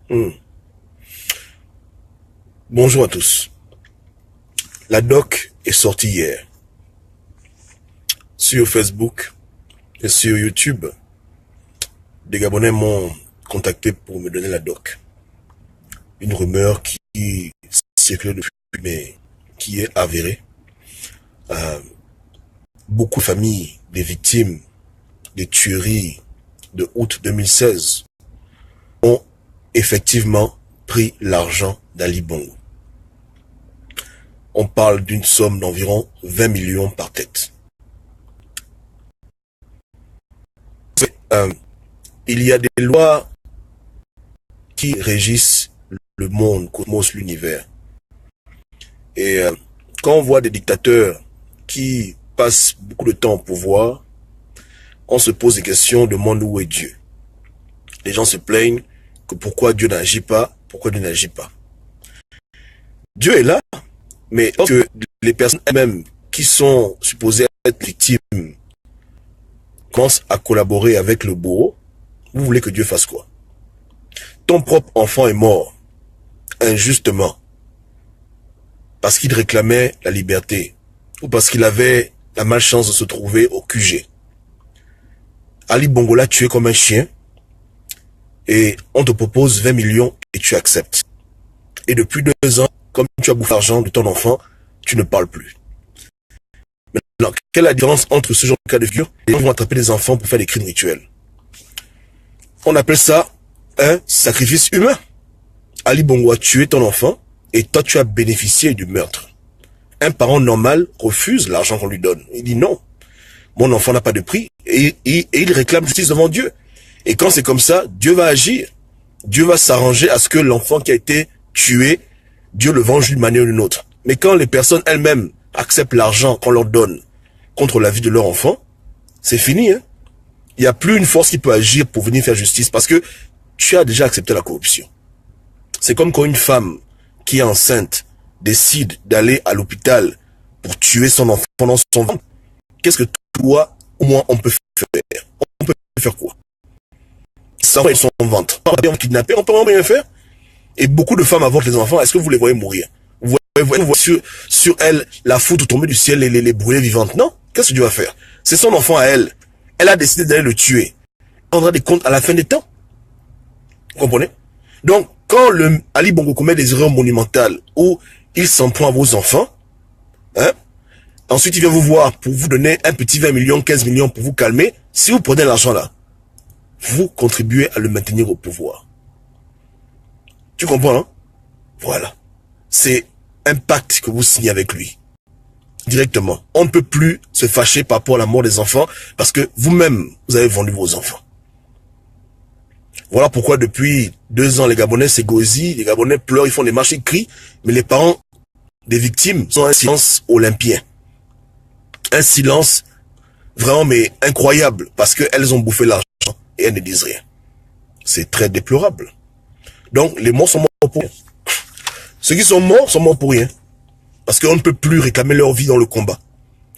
Hmm. Bonjour à tous. La doc est sortie hier sur Facebook et sur YouTube. Des Gabonais m'ont contacté pour me donner la doc. Une rumeur qui circule depuis, mais qui est avérée. Beaucoup de familles des victimes des tueries de août 2016 ont effectivement pris l'argent d'Ali Bongo. On parle d'une somme d'environ 20 millions par tête. Il y a des lois qui régissent le monde, cosmos, l'univers. Et quand on voit des dictateurs qui passent beaucoup de temps au pouvoir, on se pose des questions, on demande où est Dieu. Les gens se plaignent que pourquoi Dieu n'agit pas, pourquoi Dieu n'agit pas. Dieu est là, mais lorsque les personnes elles-mêmes qui sont supposées être victimes commencent à collaborer avec le bourreau, vous voulez que Dieu fasse quoi? Ton propre enfant est mort, injustement, parce qu'il réclamait la liberté, ou parce qu'il avait la malchance de se trouver au QG. Ali Bongo l'a tué comme un chien, et on te propose 20 millions et tu acceptes. Et depuis 2 ans, comme tu as bouffé l'argent de ton enfant, tu ne parles plus. Maintenant, quelle est la différence entre ce genre de cas de figure? Les gens vont attraper des enfants pour faire des crimes rituels. On appelle ça un sacrifice humain. Ali Bongo a tué ton enfant et toi tu as bénéficié du meurtre. Un parent normal refuse l'argent qu'on lui donne. Il dit non, mon enfant n'a pas de prix et il réclame justice devant Dieu. Et quand c'est comme ça, Dieu va agir. Dieu va s'arranger à ce que l'enfant qui a été tué, Dieu le venge d'une manière ou d'une autre. Mais quand les personnes elles-mêmes acceptent l'argent qu'on leur donne contre la vie de leur enfant, c'est fini. Hein? Il n'y a plus une force qui peut agir pour venir faire justice parce que tu as déjà accepté la corruption. C'est comme quand une femme qui est enceinte décide d'aller à l'hôpital pour tuer son enfant pendant son ventre. Qu'est-ce que toi ou moi on peut faire? On peut faire quoi? Sans son ventre. On peut kidnapper, on peut rien faire. Et beaucoup de femmes avortent les enfants. Est-ce que vous les voyez mourir? Vous voyez sur elle la foudre tomber du ciel et les brûler vivantes? Non. Qu'est-ce que Dieu va faire? C'est son enfant à elle. Elle a décidé d'aller le tuer. Elle rendra des comptes à la fin des temps. Vous comprenez? Donc, quand le Ali Bongo commet des erreurs monumentales où il s'en prend à vos enfants, hein, ensuite il vient vous voir pour vous donner un petit 20 millions, 15 millions pour vous calmer. Si vous prenez l'argent là, vous contribuez à le maintenir au pouvoir. Tu comprends, hein? Voilà. C'est un pacte que vous signez avec lui. Directement. On ne peut plus se fâcher par rapport à la mort des enfants parce que vous-même, vous avez vendu vos enfants. Voilà pourquoi depuis 2 ans, les Gabonais s'égosillent, les Gabonais pleurent, ils font des marches, ils crient, mais les parents des victimes sont un silence olympien. Un silence vraiment mais incroyable parce qu'elles ont bouffé l'argent et elles ne disent rien. C'est très déplorable. Donc les morts sont morts pour rien. Ceux qui sont morts pour rien. Parce qu'on ne peut plus réclamer leur vie dans le combat.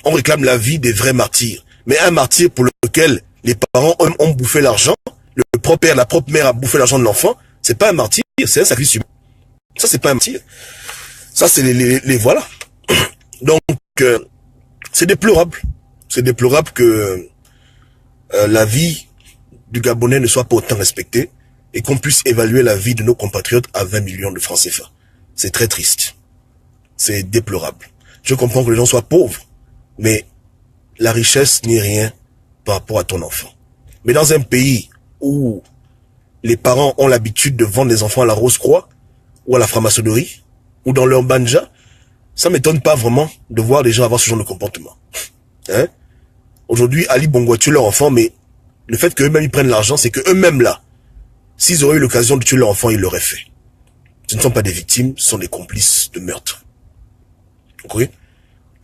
On réclame la vie des vrais martyrs. Mais un martyr pour lequel les parents ont bouffé l'argent, le propre père, la propre mère a bouffé l'argent de l'enfant, c'est pas un martyr, c'est un sacrifice humain. Ça, c'est pas un martyr. Ça, c'est les voilà. Donc, c'est déplorable. C'est déplorable que la vie du Gabonais ne soit pas autant respectée et qu'on puisse évaluer la vie de nos compatriotes à 20 millions de francs CFA. C'est très triste. C'est déplorable. Je comprends que les gens soient pauvres, mais la richesse n'est rien par rapport à ton enfant. Mais dans un pays où les parents ont l'habitude de vendre les enfants à la Rose-Croix ou à la franc-maçonnerie ou dans leur banja, ça m'étonne pas vraiment de voir des gens avoir ce genre de comportement. Hein? Aujourd'hui, Ali Bongo a tué leur enfant, mais le fait qu'eux-mêmes ils prennent l'argent, c'est qu'eux-mêmes là, s'ils auraient eu l'occasion de tuer leur enfant, ils l'auraient fait. Ce ne sont pas des victimes, ce sont des complices de meurtre. Okay?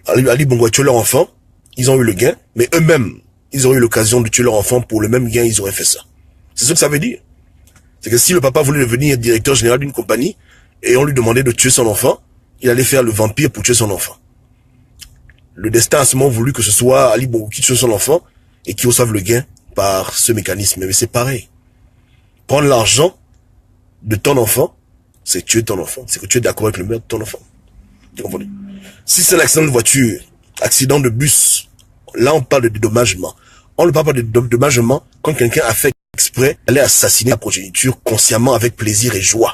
Ali Bongo a tué leur enfant, ils ont eu le gain, mais eux-mêmes, ils auraient eu l'occasion de tuer leur enfant pour le même gain, ils auraient fait ça. C'est ce que ça veut dire. C'est que si le papa voulait devenir directeur général d'une compagnie, et on lui demandait de tuer son enfant, il allait faire le vampire pour tuer son enfant. Le destin a seulement voulu que ce soit Ali Bongo qui tue son enfant, et qui reçoive le gain par ce mécanisme. Mais c'est pareil. Prendre l'argent de ton enfant, c'est tuer ton enfant. C'est que tu es d'accord avec le meurtre de ton enfant. Tu comprends? Si c'est un accident de voiture, accident de bus, là on parle de dédommagement. On ne parle pas de dédommagement quand quelqu'un a fait exprès d'aller assassiner la progéniture consciemment avec plaisir et joie.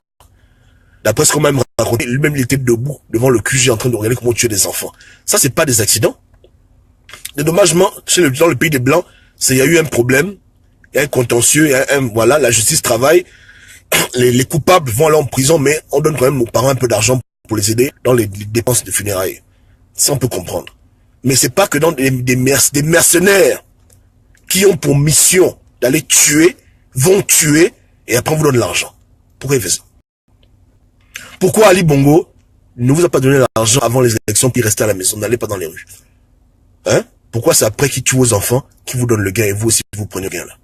D'après ce qu'on m'a raconté, lui-même il était debout devant le QG en train de regarder comment tuer des enfants. Ça, c'est pas des accidents. Dédommagement, dans le pays des Blancs, c'est il y a eu un problème, il y a un contentieux, voilà, la justice travaille, les coupables vont aller en prison, mais on donne quand même aux parents un peu d'argent pour les aider dans les dépenses de funérailles. Ça, on peut comprendre. Mais c'est pas que dans des mercenaires qui ont pour mission d'aller tuer, vont tuer, et après on vous donne l'argent. Pourquoi il fait ça? Pourquoi Ali Bongo ne vous a pas donné l'argent avant les élections puis restez à la maison, n'allez pas dans les rues? Hein? Pourquoi c'est après qu'il tue vos enfants qui vous donne le gain et vous aussi vous prenez le gain là?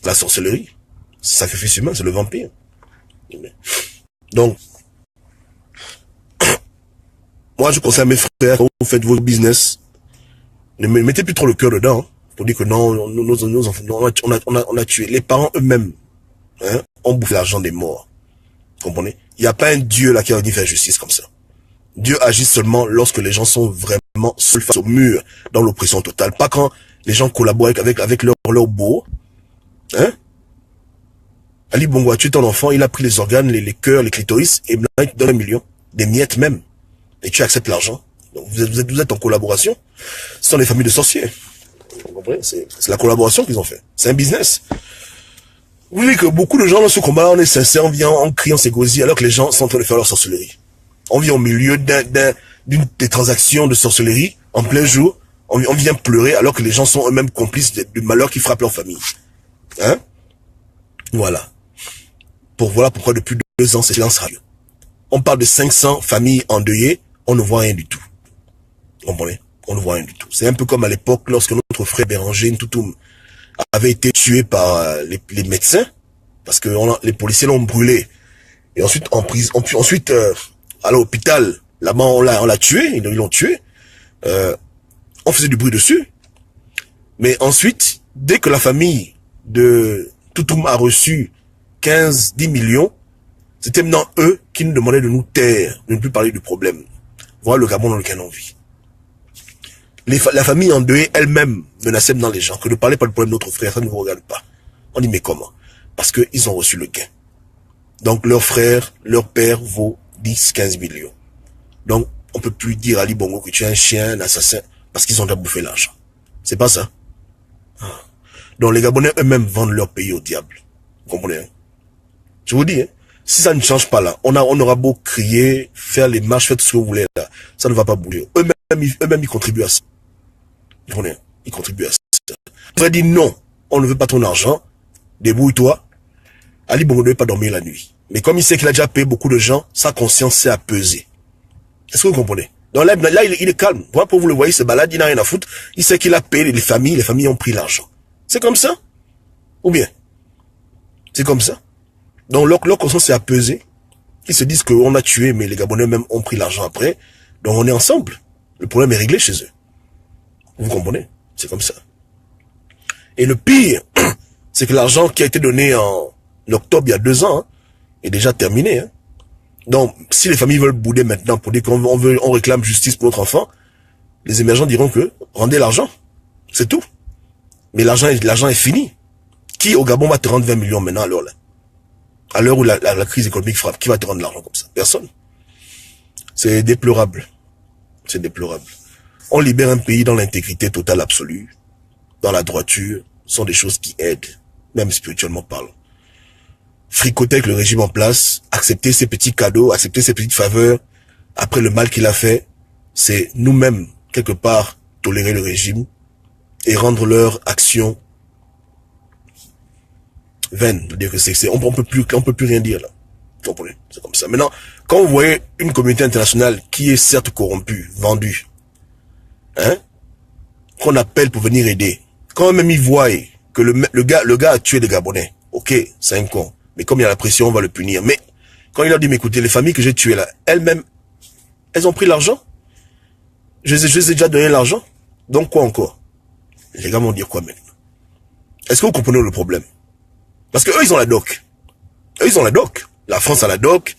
La sorcellerie, c'est le sacrifice humain, c'est le vampire. Donc, moi je conseille à mes frères, quand vous faites vos business, ne mettez plus trop le cœur dedans, hein, pour dire que non, nos enfants, on a tué. Les parents eux-mêmes, hein, ont bouffé l'argent des morts. Vous comprenez? Il n'y a pas un Dieu là qui a dit faire justice comme ça. Dieu agit seulement lorsque les gens sont vraiment seuls face au mur, dans l'oppression totale. Pas quand les gens collaborent avec leur beau. Hein? Ali Bongo a tué ton enfant, il a pris les organes, les cœurs, les clitoris, et maintenant il te donne 1 million. Des miettes même. Et tu acceptes l'argent. Donc vous êtes en collaboration. Ce sont des familles de sorciers. Vous comprenez? C'est la collaboration qu'ils ont fait. C'est un business. Vous voyez que beaucoup de gens dans ce combat, on est sincère, on vient en criant ses gosiers, alors que les gens sont en train de faire leur sorcellerie. On vient au milieu d'une des transactions de sorcellerie, en plein jour, on vient pleurer, alors que les gens sont eux-mêmes complices du malheur qui frappe leur famille. Hein? Voilà. Voilà pourquoi depuis 2 ans, c'est silence radio. On parle de 500 familles endeuillées, on ne voit rien du tout. Vous comprenez? On ne voit rien du tout. C'est un peu comme à l'époque, lorsque notre frère Béranger Ntoutoum avait été tué par les médecins, parce que les policiers l'ont brûlé. Et ensuite, à l'hôpital, là-bas, on l'a tué, ils l'ont tué. On faisait du bruit dessus. Mais ensuite, dès que la famille de Toutoum a reçu 10 millions, c'était maintenant eux qui nous demandaient de nous taire, de ne plus parler du problème. Voilà le Gabon dans lequel on vit. La famille endeuillée elle-même menaçait dans les gens que ne parlez pas du problème de notre frère, ça ne vous regarde pas. On dit mais comment? Parce qu'ils ont reçu le gain. Donc leur frère, leur père vaut 10-15 millions. Donc on peut plus dire à Ali Bongo que tu es un chien, un assassin, parce qu'ils ont déjà bouffé l'argent. C'est pas ça. Donc les Gabonais eux-mêmes vendent leur pays au diable. Vous comprenez? Hein? Je vous dis, hein, si ça ne change pas là, on aura beau crier, faire les marches, faire tout ce que vous voulez là, ça ne va pas bouger. Eux-mêmes ils contribuent à ça. Vous comprenez? Ils contribuent à ça. On va dire non, on ne veut pas ton argent, débrouille-toi. Ali Bongo ne devait pas dormir la nuit. Mais comme il sait qu'il a déjà payé beaucoup de gens, sa conscience s'est apaisée. Est-ce que vous comprenez? Donc là il est calme. Voilà, pour vous le voyez, il se balade, il n'a rien à foutre. Il sait qu'il a payé les familles ont pris l'argent. C'est comme ça? Ou bien? C'est comme ça? Donc leur conscience s'est apaisée. Ils se disent qu'on a tué, mais les Gabonais même ont pris l'argent après. Donc on est ensemble. Le problème est réglé chez eux. Vous comprenez? C'est comme ça. Et le pire, c'est que l'argent qui a été donné en octobre il y a 2 ans, hein, est déjà terminé. Hein. Donc, si les familles veulent bouder maintenant pour dire on réclame justice pour notre enfant, les émergents diront que rendez l'argent. C'est tout. Mais l'argent est fini. Qui au Gabon va te rendre 20 millions maintenant alors là? À l'heure où la crise économique frappe, qui va te rendre l'argent comme ça? Personne. C'est déplorable. C'est déplorable. On libère un pays dans l'intégrité totale absolue, dans la droiture, sont des choses qui aident, même spirituellement parlant. Fricoter avec le régime en place, accepter ses petits cadeaux, accepter ses petites faveurs, après le mal qu'il a fait, c'est nous-mêmes, quelque part, tolérer le régime et rendre leur action vaine. C'est-à-dire que on peut plus rien dire là. Vous comprenez? C'est comme ça. Maintenant, quand vous voyez une communauté internationale qui est certes corrompue, vendue, hein, qu'on appelle pour venir aider, quand même ils voient que le gars a tué des Gabonais, ok, c'est un con, mais comme il y a la pression, on va le punir. Mais quand il leur dit, mais écoutez, les familles que j'ai tuées là, elles-mêmes, elles ont pris l'argent. Je les ai déjà donné l'argent. Donc quoi encore? Les gars vont dire quoi maintenant? Est-ce que vous comprenez le problème? Parce que eux, ils ont la doc. Eux, ils ont la DOC. La France a la DOC,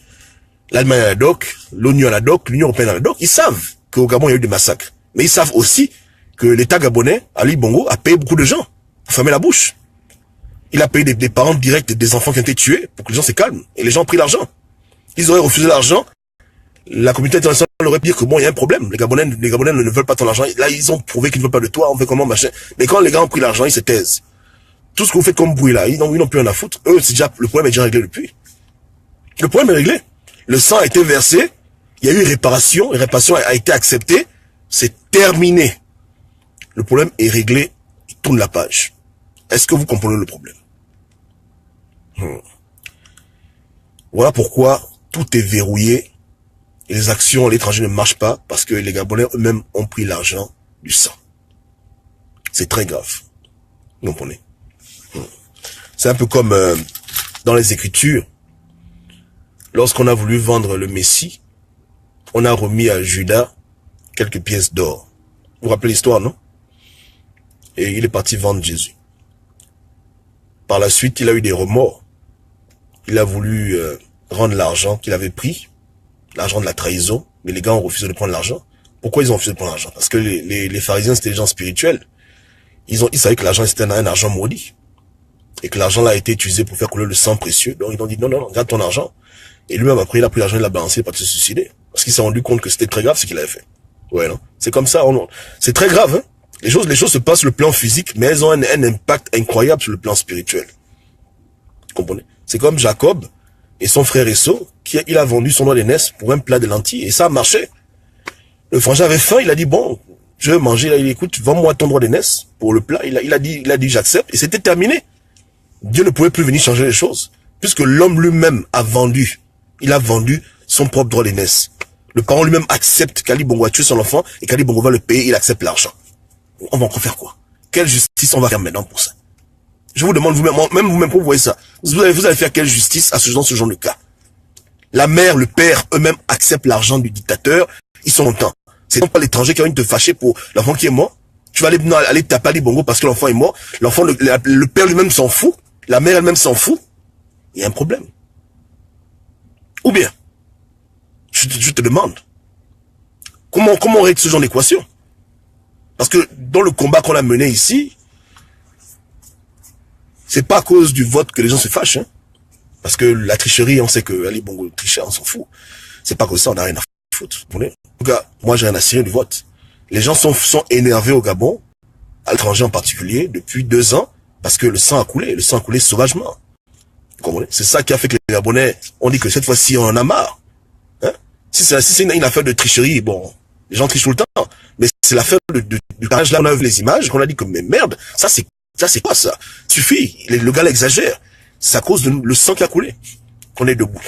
l'Allemagne a la DOC, l'ONU a la DOC, l'Union européenne a la DOC. Ils savent qu'au Gabon, il y a eu des massacres. Mais ils savent aussi que l'État gabonais, Ali Bongo, a payé beaucoup de gens pour fermer la bouche. Il a payé des parents directs des enfants qui ont été tués pour que les gens se calment. Et les gens ont pris l'argent. Ils auraient refusé l'argent. La communauté internationale aurait pu dire que bon, il y a un problème. Les Gabonais ne veulent pas ton argent. Là, ils ont prouvé qu'ils ne veulent pas de toi. On fait comment, machin. Mais quand les gars ont pris l'argent, ils se taisent. Tout ce que vous faites comme bruit là, ils n'ont plus rien à foutre. Eux, c'est déjà, le problème est déjà réglé depuis. Le problème est réglé. Le sang a été versé. Il y a eu réparation. La réparation a été acceptée. C'est terminé. Le problème est réglé. Il tourne la page. Est-ce que vous comprenez le problème? Voilà pourquoi tout est verrouillé. Et les actions à l'étranger ne marchent pas parce que les Gabonais eux-mêmes ont pris l'argent du sang. C'est très grave. Vous comprenez? C'est un peu comme dans les Écritures. Lorsqu'on a voulu vendre le Messie, on a remis à Judas quelques pièces d'or. Vous vous rappelez l'histoire, non? Et il est parti vendre Jésus. Par la suite, il a eu des remords. Il a voulu rendre l'argent qu'il avait pris, l'argent de la trahison, mais les gars ont refusé de prendre l'argent. Pourquoi ils ont refusé de prendre l'argent? Parce que les pharisiens, c'était des gens spirituels. Ils savaient que l'argent, c'était un argent maudit. Et que l'argent là a été utilisé pour faire couler le sang précieux. Donc ils ont dit non, non, garde ton argent. Et lui-même, après, il a pris l'argent, il l'a balancé, il est parti se suicider. Parce qu'il s'est rendu compte que c'était très grave ce qu'il avait fait. Ouais, non? C'est comme ça, c'est très grave, hein? Les choses se passent sur le plan physique, mais elles ont un impact incroyable sur le plan spirituel. Vous comprenez? C'est comme Jacob et son frère Esau, il a vendu son doigt d'aînesse pour un plat de lentilles, et ça a marché. Le frangin avait faim, il a dit, bon, je vais manger, il a dit, écoute, vends-moi ton doigt d'aînesse pour le plat. Il a dit, j'accepte, et c'était terminé. Dieu ne pouvait plus venir changer les choses, puisque l'homme lui-même a vendu. Il a vendu son propre droit d'aînesse. Le parent lui-même accepte qu'Ali Bongo a tué son enfant, et qu'Ali Bongo va le payer, il accepte l'argent. On va encore faire quoi? Quelle justice on va faire maintenant pour ça? Je vous demande vous-même pour vous voyez ça. Vous allez faire quelle justice à ce genre de cas? La mère, le père, eux-mêmes acceptent l'argent du dictateur, ils sont contents. C'est donc pas l'étranger qui va venir te fâcher pour l'enfant qui est mort. Tu vas aller taper Ali Bongo parce que l'enfant est mort. L'enfant, le père lui-même s'en fout. La mère elle-même s'en fout. Il y a un problème. Ou bien, je te demande, comment on règle ce genre d'équation? Parce que dans le combat qu'on a mené ici, c'est pas à cause du vote que les gens se fâchent, hein. Parce que la tricherie, on sait que Ali Bongo trichait, on s'en fout. C'est pas comme ça, on n'a rien à foutre. En tout cas, moi j'ai rien à cirer du vote. Les gens sont énervés au Gabon, à l'étranger en particulier, depuis 2 ans, parce que le sang a coulé sauvagement. Vous comprenez? C'est ça qui a fait que les Gabonais ont dit que cette fois-ci, on en a marre. Hein? Si c'est une affaire de tricherie, bon, les gens trichent tout le temps. Mais c'est l'affaire du carnage. Là, on a vu les images, qu'on a dit que, mais merde, ça c'est quoi ça? Suffit, le gars l'exagère. C'est à cause de le sang qui a coulé qu'on est debout.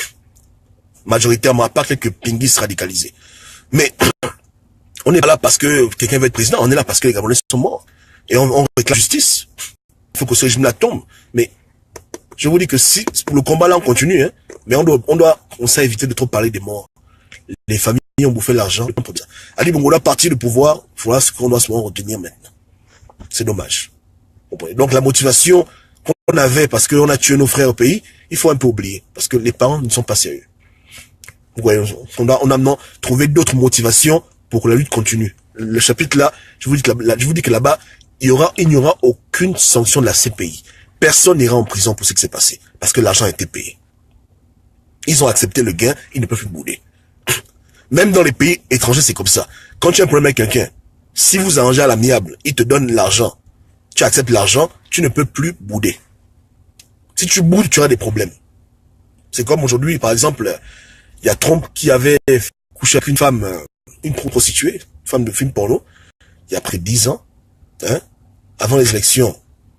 Majoritairement, à part quelques pinguis radicalisés. Mais on n'est pas là parce que quelqu'un veut être président, on est là parce que les Gabonais sont morts. Et on réclame justice. Il faut que ce régime-là tombe. Mais je vous dis que si le combat là on continue, hein, mais on sait éviter de trop parler des morts. Les familles ont bouffé l'argent. Ali Bongo doit partir du pouvoir, voilà ce qu'on doit se retenir maintenant. C'est dommage. Donc la motivation qu'on avait parce qu'on a tué nos frères au pays, il faut un peu oublier. Parce que les parents ne sont pas sérieux. Vous voyez, on a maintenant trouvé d'autres motivations pour que la lutte continue. Le chapitre là, je vous dis que là-bas, il n'y aura aucune sanction de la CPI. Personne n'ira en prison pour ce qui s'est passé. Parce que l'argent a été payé. Ils ont accepté le gain, ils ne peuvent plus bouder. Même dans les pays étrangers, c'est comme ça. Quand tu as un problème avec quelqu'un, si vous arrangez à l'amiable, il te donne l'argent, tu acceptes l'argent, tu ne peux plus bouder. Si tu boudes, tu auras des problèmes. C'est comme aujourd'hui, par exemple, il y a Trump qui avait couché avec une femme, une prostituée, une femme de film porno, il y a près de 10 ans, hein, avant les élections,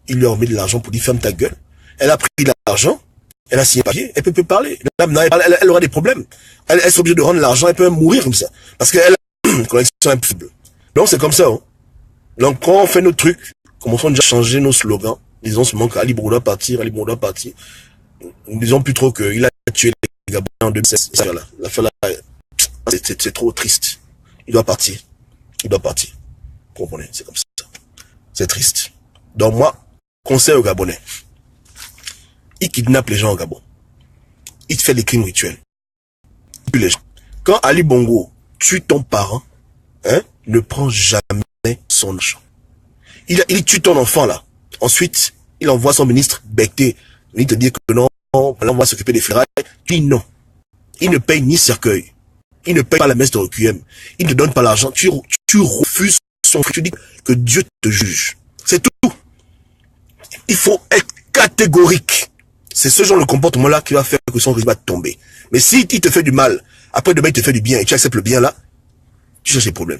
il lui a remis de l'argent pour dire ferme ta gueule. Elle a pris l'argent, elle a signé un papier, elle peut plus parler. Elle aura des problèmes. Elle est obligée de rendre l'argent, elle peut même mourir comme ça. Parce qu'elle a une connexion impossible. Donc c'est comme ça. Hein. Donc quand on fait nos trucs, commençons déjà à changer nos slogans. Disons seulement qu'Ali Bongo doit partir, Ali Bongo doit partir. Nous disons plus trop qu'il a tué les Gabonais en 2016. L'affaire là, c'est trop triste. Il doit partir. Il doit partir. Vous comprenez? C'est comme ça. C'est triste. Donc moi, conseil aux Gabonais. Ils kidnappent les gens au Gabon. il te fait des crimes rituels. Les gens. Quand Ali Bongo tue ton parent, hein, ne prends jamais son argent. Il tue ton enfant là. Ensuite, il envoie son ministre becté. Il te dit que non, on va s'occuper des funérailles. Tu dis non. Il ne paye ni cercueil. Il ne paye pas la messe de requiem. Il ne donne pas l'argent. Tu refuses son fruit. Tu dis que Dieu te juge. C'est tout. Il faut être catégorique. C'est ce genre de comportement-là qui va faire que son régime va tomber. Mais si il te fait du mal, après demain il te fait du bien et tu acceptes le bien là, tu cherches des problèmes.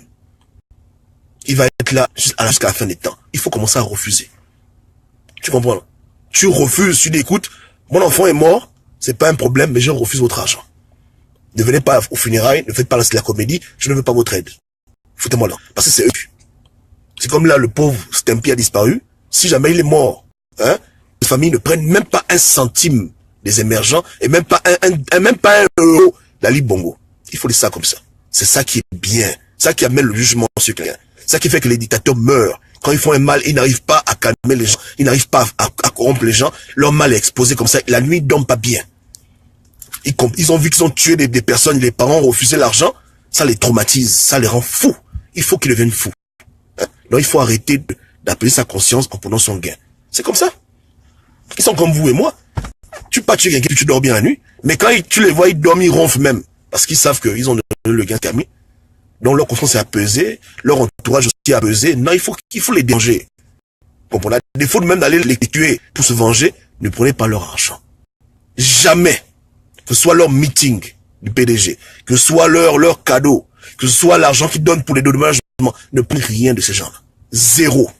Il va être là jusqu'à la fin des temps. Il faut commencer à refuser. Tu comprends là? Tu refuses, tu dis écoute, mon enfant est mort, c'est pas un problème, mais je refuse votre argent. Ne venez pas aux funérailles, ne faites pas la comédie, je ne veux pas votre aide. Foutez-moi là. Parce que c'est eux. C'est comme là, le pauvre Stempy a disparu. Si jamais il est mort, hein, les familles ne prennent même pas un centime des émergents et même pas un euro d'Ali Bongo. Il faut laisser ça comme ça. C'est ça qui est bien. Ça qui amène le jugement sur quelqu'un. Ça qui fait que les dictateurs meurent. Quand ils font un mal, ils n'arrivent pas à calmer les gens. Ils n'arrivent pas à corrompre les gens. Leur mal est exposé comme ça. La nuit, ils ne dorment pas bien. Ils ont vu qu'ils ont tué des personnes, les parents ont refusé l'argent. Ça les traumatise. Ça les rend fous. Il faut qu'ils deviennent fous. Hein? Donc il faut arrêter d'appeler sa conscience en prenant son gain. C'est comme ça. Ils sont comme vous et moi. Tu pas tuer quelqu'un, tu dors bien la nuit. Mais quand tu les vois, ils dorment, ils ronflent même. Parce qu'ils savent qu'ils ont donné le gain terminé. Donc leur conscience est apaisée, leur entourage aussi est apaisé. Non, il faut les déranger. Comprenez? À défaut de même d'aller les tuer pour se venger, ne prenez pas leur argent. Jamais. Que ce soit leur meeting du PDG, que ce soit leur cadeau, que ce soit l'argent qu'ils donnent pour les dédommagements, ne prenez rien de ces gens-là. Zéro.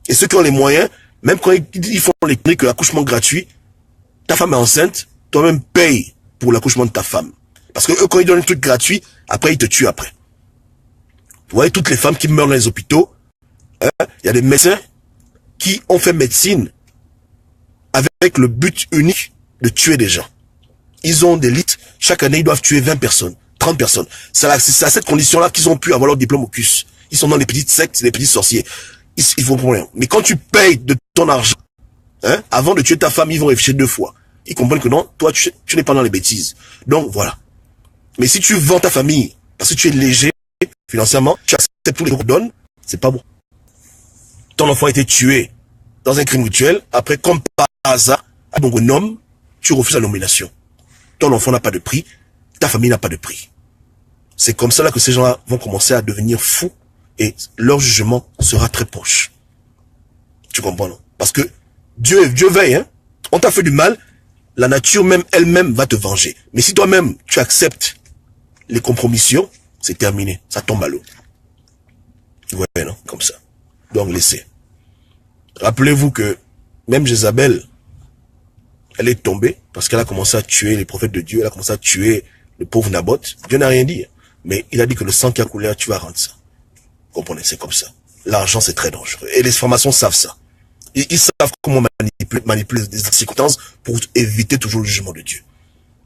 Et ceux qui ont les moyens, même quand ils font les cliniques, l'accouchement gratuit, ta femme est enceinte, toi-même paye pour l'accouchement de ta femme. Parce que eux, quand ils donnent un truc gratuit, après, ils te tuent après. Vous voyez, toutes les femmes qui meurent dans les hôpitaux, hein, y a des médecins qui ont fait médecine avec le but unique de tuer des gens. Ils ont des litres, chaque année, ils doivent tuer 20 personnes, 30 personnes. C'est à cette condition-là qu'ils ont pu avoir leur diplôme au CUS. Ils sont dans les petites sectes, les petits sorciers. Ils font pour rien. Mais quand tu payes de ton argent, hein, avant de tuer ta femme, ils vont réfléchir 2 fois. Ils comprennent que non, toi, tu n'es pas dans les bêtises. Donc, voilà. Mais si tu vends ta famille, parce que tu es léger, financièrement, tu acceptes tous les gens qu'on donne, c'est pas bon. Ton enfant a été tué dans un crime rituel, après, comme par hasard, à bon homme, tu refuses la nomination. Ton enfant n'a pas de prix, ta famille n'a pas de prix. C'est comme ça là que ces gens-là vont commencer à devenir fous et leur jugement sera très proche. Tu comprends, non? Parce que Dieu veille, hein. On t'a fait du mal, la nature même, elle-même va te venger. Mais si toi-même, tu acceptes les compromissions, c'est terminé. Ça tombe à l'eau. Ouais, non? Comme ça. Donc, laissez. Rappelez-vous que même Jézabel, elle est tombée parce qu'elle a commencé à tuer les prophètes de Dieu. Elle a commencé à tuer le pauvre Naboth. Dieu n'a rien dit. Mais il a dit que le sang qui a coulé, tu vas rendre ça. Vous comprenez? C'est comme ça. L'argent, c'est très dangereux. Et les formations savent ça. Ils savent comment manipuler des circonstances pour éviter toujours le jugement de Dieu.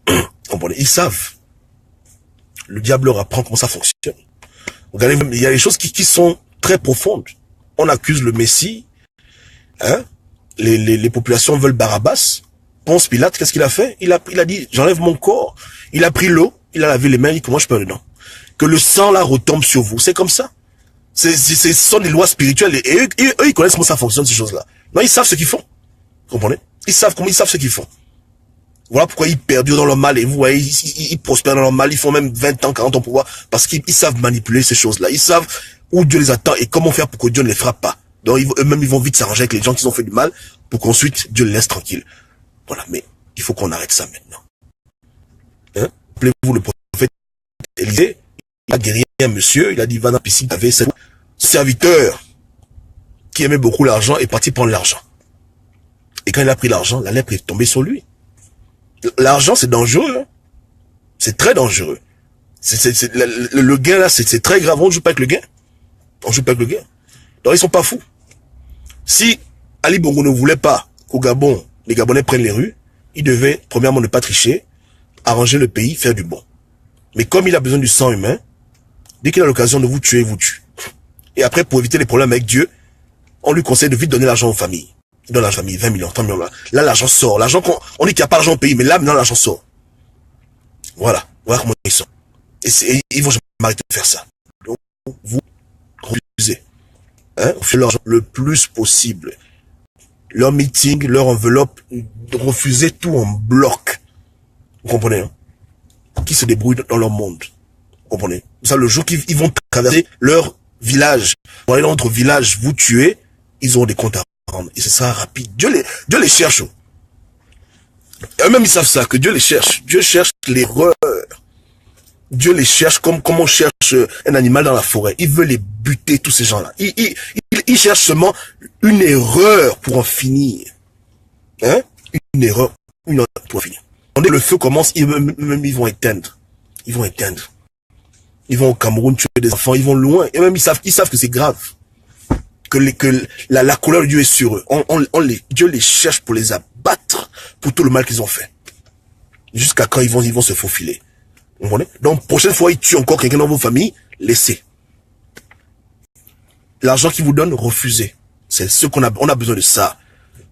Vous comprenez? Ils savent. Le diable leur apprend comment ça fonctionne. Regardez, il y a des choses qui sont très profondes. On accuse le Messie. Hein? Les populations veulent Barabbas. Ponce Pilate, qu'est-ce qu'il a fait? Il a dit, j'enlève mon corps. Il a pris l'eau, il a lavé les mains, il dit, comment je peux dedans? Que le sang là retombe sur vous. C'est comme ça. Ce sont des lois spirituelles. Et eux, ils connaissent comment ça fonctionne, ces choses-là. Non, ils savent ce qu'ils font. Vous comprenez? Ils savent ce qu'ils font. Voilà pourquoi ils perdurent dans leur mal. Et vous voyez, ils prospèrent dans leur mal. Ils font même 20 ans, 40 ans pour pouvoir. Parce qu'ils savent manipuler ces choses-là. Ils savent où Dieu les attend et comment faire pour que Dieu ne les frappe pas. Donc eux-mêmes, ils vont vite s'arranger avec les gens qui ont fait du mal pour qu'ensuite Dieu les laisse tranquilles. Voilà, mais il faut qu'on arrête ça maintenant. Hein? Rappelez-vous le prophète Élisée, il a guéri un monsieur, il a dit, va dans la piscine, il avait ce serviteur qui aimait beaucoup l'argent est parti prendre l'argent. Et quand il a pris l'argent, la lèpre est tombée sur lui. L'argent, c'est dangereux. Hein? C'est très dangereux. Le gain, là, c'est très grave. On ne joue pas avec le gain. On joue pas avec le gain. Donc, ils sont pas fous. Si Ali Bongo ne voulait pas qu'au Gabon, les Gabonais prennent les rues, il devait, premièrement, ne pas tricher, arranger le pays, faire du bon. Mais comme il a besoin du sang humain, dès qu'il a l'occasion de vous tuer, il vous tue. Et après, pour éviter les problèmes avec Dieu, on lui conseille de vite donner l'argent aux familles. dans la famille, 20 millions, 30 millions. Là, l'argent sort. L'argent on dit qu'il n'y a pas d'argent au pays, mais là, maintenant, l'argent sort. Voilà. Voilà comment ils sont. Et ils vont jamais arrêter de faire ça. Donc, vous refusez. Hein? Vous faites l'argent le plus possible. Leur meeting, leur enveloppe, refusez tout en bloc. Vous comprenez, hein? Qui se débrouillent dans leur monde. Vous comprenez? Ça, le jour qu'ils vont traverser leur village, pour aller dans notre village, vous tuer, ils auront des comptes à rendre. Et ce sera rapide. Dieu les cherche. Et eux-mêmes, ils savent ça, que Dieu les cherche. Dieu cherche l'erreur. Dieu les cherche comme on cherche un animal dans la forêt. Il veut les buter, tous ces gens-là. Il cherche seulement une erreur pour en finir. Hein? Une erreur, pour en finir. Dès que le feu commence, ils vont éteindre. Ils vont éteindre. Ils vont au Cameroun tuer des enfants, ils vont loin. Et même ils savent que c'est grave. Que la colère de Dieu est sur eux. Dieu les cherche pour les abattre pour tout le mal qu'ils ont fait. Jusqu'à quand ils vont se faufiler. Vous comprenez? Donc, prochaine fois, ils tuent encore quelqu'un dans vos familles, laissez. L'argent qu'ils vous donnent, refusez. C'est ce on a besoin de ça.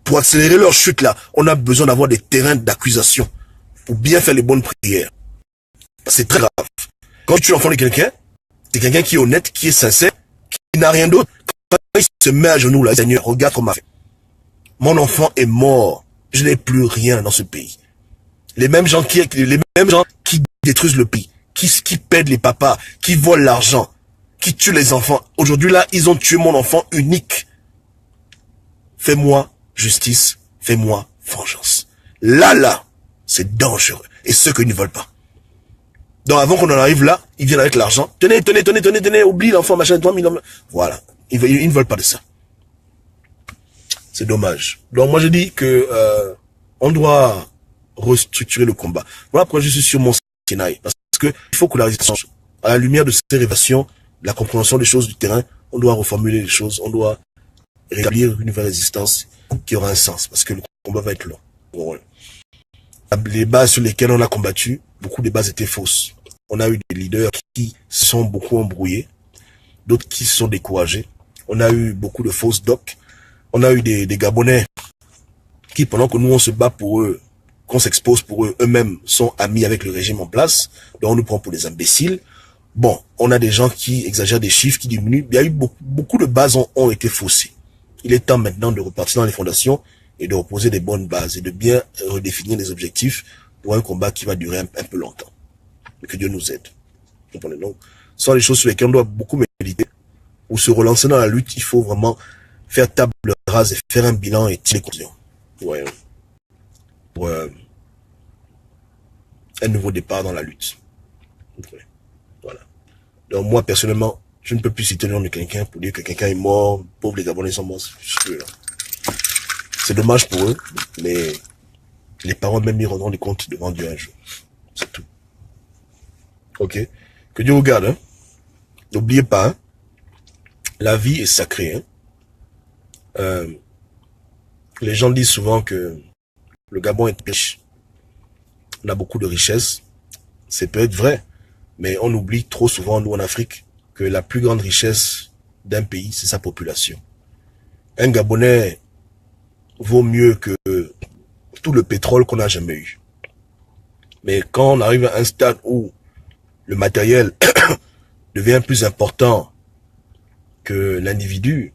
Pour accélérer leur chute là, on a besoin d'avoir des terrains d'accusation. Pour bien faire les bonnes prières. C'est très grave. Quand tu es l'enfant de quelqu'un, c'est quelqu'un qui est honnête, qui est sincère, qui n'a rien d'autre. Quand il se met à genoux là, Seigneur, regarde comment fait. Mon enfant est mort. Je n'ai plus rien dans ce pays. Les mêmes gens qui détruisent le pays, qui pèdent les papas, qui volent l'argent, qui tuent les enfants. Aujourd'hui là, ils ont tué mon enfant unique. Fais-moi justice, fais-moi vengeance. Là, c'est dangereux. Et ceux qui ne veulent pas. Donc avant qu'on en arrive là, ils viennent avec l'argent. Tenez, oublie l'enfant, machin, 3 000. Voilà. Ils ne veulent pas de ça. C'est dommage. Donc moi je dis que on doit restructurer le combat. Voilà pourquoi je suis sur mon Sinaï. Parce que il faut que la résistance, à la lumière de ces révélations, la compréhension des choses du terrain, on doit reformuler les choses, on doit rétablir une nouvelle résistance qui aura un sens. Parce que le combat va être long. Bon, les bases sur lesquelles on a combattu, beaucoup de bases étaient fausses. On a eu des leaders qui se sont beaucoup embrouillés, d'autres qui se sont découragés. On a eu beaucoup de fausses docs. On a eu des Gabonais qui, pendant que nous on se bat pour eux, qu'on s'expose pour eux, eux-mêmes sont amis avec le régime en place. Donc on nous prend pour des imbéciles. Bon, on a des gens qui exagèrent des chiffres, qui diminuent. Il y a eu beaucoup de bases ont été faussées. Il est temps maintenant de repartir dans les fondations et de reposer des bonnes bases et de bien redéfinir les objectifs pour un combat qui va durer un peu longtemps. Et que Dieu nous aide. Donc, ce sont les choses sur lesquelles on doit beaucoup méditer. Pour se relancer dans la lutte, il faut vraiment faire table rase et faire un bilan et tirer les conclusions. Ouais. Pour un nouveau départ dans la lutte. Ouais. Voilà. Donc moi, personnellement, je ne peux plus citer le nom de quelqu'un pour dire que quelqu'un est mort, pauvre les Gabonais sont morts. C'est dommage pour eux, mais les parents même ils rendront des comptes devant Dieu un jour. C'est tout. Ok? Que Dieu vous garde. Hein? N'oubliez pas, hein? La vie est sacrée. Hein? Les gens disent souvent que le Gabon est riche. On a beaucoup de richesses. C'est peut-être vrai. Mais on oublie trop souvent, nous en Afrique, que la plus grande richesse d'un pays, c'est sa population. Un Gabonais vaut mieux que tout le pétrole qu'on n'a jamais eu. Mais quand on arrive à un stade où le matériel devient plus important que l'individu,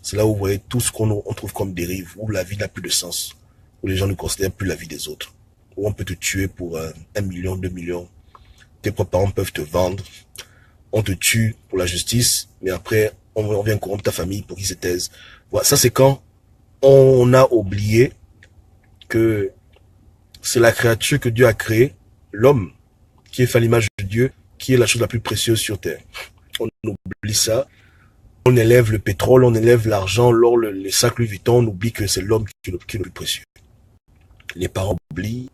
c'est là où vous voyez tout ce qu'on trouve comme dérive, où la vie n'a plus de sens, où les gens ne considèrent plus la vie des autres, où on peut te tuer pour 1 million, 2 millions, tes propres parents peuvent te vendre, on te tue pour la justice, mais après on vient corrompre ta famille pour qu'ils se taisent. Voilà, ça c'est quand on a oublié que c'est la créature que Dieu a créée, l'homme, qui est fait à l'image de Dieu, qui est la chose la plus précieuse sur terre. On oublie ça. On élève le pétrole, on élève l'argent, l'or, les sacs Louis Vuitton, on oublie que c'est l'homme qui est le plus précieux. Les parents oublient.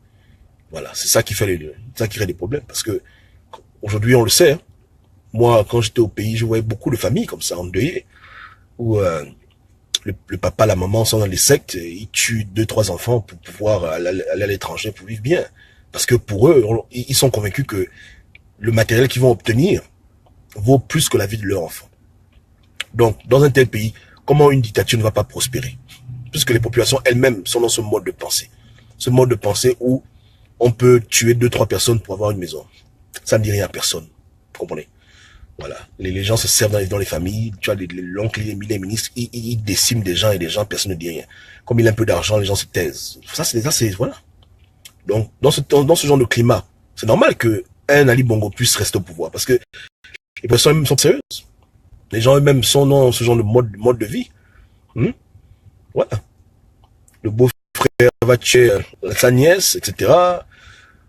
Voilà, c'est ça qui fait ça qui crée des problèmes. Parce que aujourd'hui, on le sait. Hein. Moi, quand j'étais au pays, je voyais beaucoup de familles comme ça, endeuillées, où le papa, la maman sont dans les sectes, et ils tuent 2, 3 enfants pour pouvoir aller à l'étranger pour vivre bien. Parce que pour eux, ils sont convaincus que le matériel qu'ils vont obtenir vaut plus que la vie de leur enfant. Donc, dans un tel pays, comment une dictature ne va pas prospérer? puisque les populations elles-mêmes sont dans ce mode de pensée. Ce mode de pensée où on peut tuer 2-3 personnes pour avoir une maison. Ça ne dit rien à personne. Vous comprenez? Voilà. Les gens se servent dans les familles. Tu vois, l'oncle, les ministres, ils déciment des gens et des gens, personne ne dit rien. Comme il a un peu d'argent, les gens se taisent. Ça, c'est, voilà. Donc, dans ce genre de climat, c'est normal que un Ali Bongo puisse rester au pouvoir parce que les personnes eux-mêmes sont sérieuses. Les gens eux-mêmes sont dans ce genre de mode de vie. Voilà. Le beau-frère va tuer sa nièce, etc.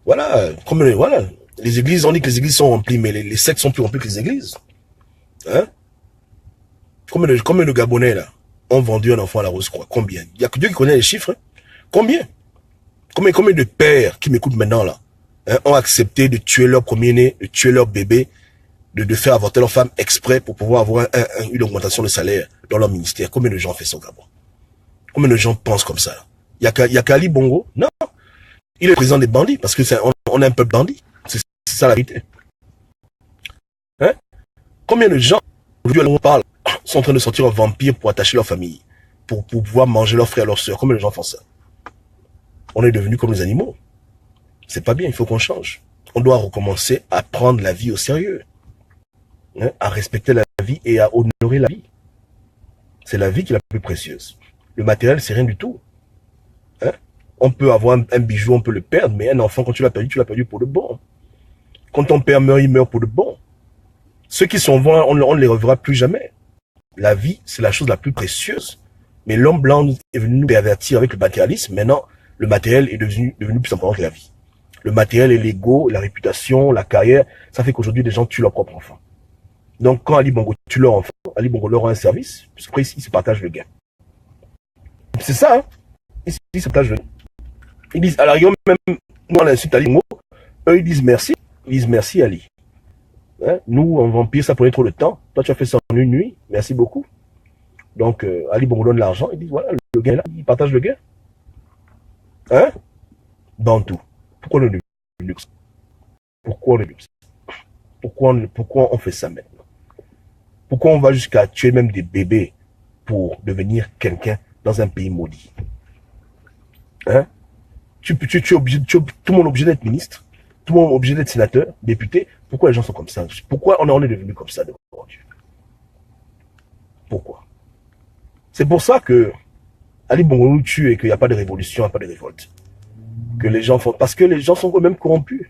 Voilà. Voilà. Les églises, on dit que les églises sont remplies, mais les sectes sont plus remplies que les églises. Hein? Combien de Gabonais, là, ont vendu un enfant à la Rose-Croix? Combien? Il y a que Dieu qui connaît les chiffres. Hein? Combien de pères qui m'écoutent maintenant, là, hein, ont accepté de tuer leur premier-né, de tuer leur bébé, de faire avorter leur femme exprès pour pouvoir avoir une augmentation de salaire dans leur ministère? Combien de gens font ça au Gabon? Combien de gens pensent comme ça? Il y a qu'Ali Bongo? Non. Il est le président des bandits, parce que on a un peuple bandit. C'est ça la vérité. Hein? Combien de gens, aujourd'hui, on parle, sont en train de sortir en vampire pour attacher leur famille, pour pouvoir manger leurs frères et leurs sœurs? Combien de gens font ça? On est devenus comme les animaux. C'est pas bien, il faut qu'on change. On doit recommencer à prendre la vie au sérieux. Hein? À respecter la vie et à honorer la vie. C'est la vie qui est la plus précieuse. Le matériel, c'est rien du tout. Hein? On peut avoir un bijou, on peut le perdre, mais un enfant, quand tu l'as perdu pour de bon. Quand ton père meurt, il meurt pour de bon. Ceux qui sont morts, on ne les reverra plus jamais. La vie, c'est la chose la plus précieuse. Mais l'homme blanc est venu nous pervertir avec le matérialisme. Maintenant, le matériel est devenu plus important que la vie. Le matériel et l'ego, la réputation, la carrière, ça fait qu'aujourd'hui, des gens tuent leurs propres enfants. Donc, quand Ali Bongo tue leur enfant, Ali Bongo leur rend un service, puisqu'après, ils se partagent le gain. C'est ça, hein? Ils se partagent le gain. Ils disent, à la rigueur, même, nous, on insulte Ali Bongo, eux, ils disent merci. Ils disent merci, Ali. Hein? Nous, en vampire, ça prenait trop de temps. Toi, tu as fait ça en une nuit. Merci beaucoup. Donc, Ali Bongo donne l'argent. Ils disent, voilà, le gain là, ils partagent le gain. Hein? Dans tout. Pourquoi le luxe? Pourquoi le luxe? Pourquoi on fait ça maintenant? Pourquoi on va jusqu'à tuer même des bébés pour devenir quelqu'un dans un pays maudit? Hein? Tu es obligé, tout le monde est obligé d'être ministre, tout le monde est obligé d'être sénateur, député. Pourquoi les gens sont comme ça? Pourquoi on est devenu comme ça devant Dieu? Pourquoi? C'est pour ça que Ali Bongo nous tue et qu'il n'y a pas de révolution, il n'y a pas de révolte. Que les gens font, parce que les gens sont quand même corrompus.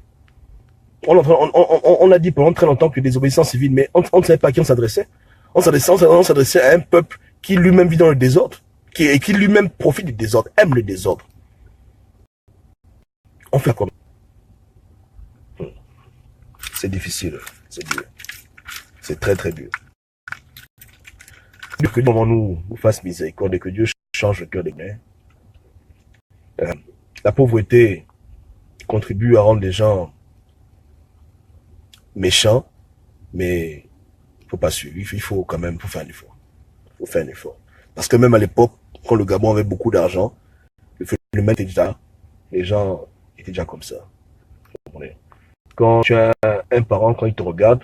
On a dit pendant très longtemps que désobéissance civile, mais on ne savait pas à qui on s'adressait. On s'adressait à un peuple qui lui-même vit dans le désordre, qui lui-même profite du désordre, aime le désordre. On fait comment? C'est difficile, c'est dur. C'est très très dur. Que Dieu nous fasse miséricorde et que Dieu change le cœur des gens. La pauvreté contribue à rendre les gens méchants, mais il ne faut pas suivre. Il faut quand même faire un effort. Il faut faire un effort. Parce que même à l'époque, quand le Gabon avait beaucoup d'argent, le phénomène était déjà, les gens étaient déjà comme ça. Quand tu as un parent, quand il te regarde,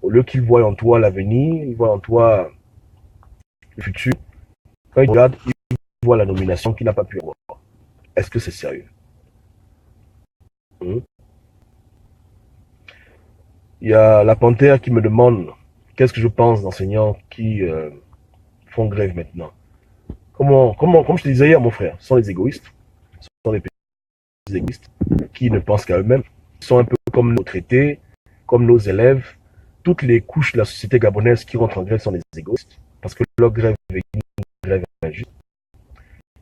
au lieu qu'il voit en toi l'avenir, il voit en toi le futur. Quand il te regarde, il voit la nomination qu'il n'a pas pu avoir. Est-ce que c'est sérieux? Il y a la Panthère qui me demande qu'est-ce que je pense d'enseignants qui font grève maintenant. Comme je te disais hier, mon frère, ce sont les égoïstes. Ce sont les petits égoïstes qui ne pensent qu'à eux-mêmes. Ils sont un peu comme nos traités, comme nos élèves. Toutes les couches de la société gabonaise qui rentrent en grève sont des égoïstes. Parce que leur grève est une grève injuste.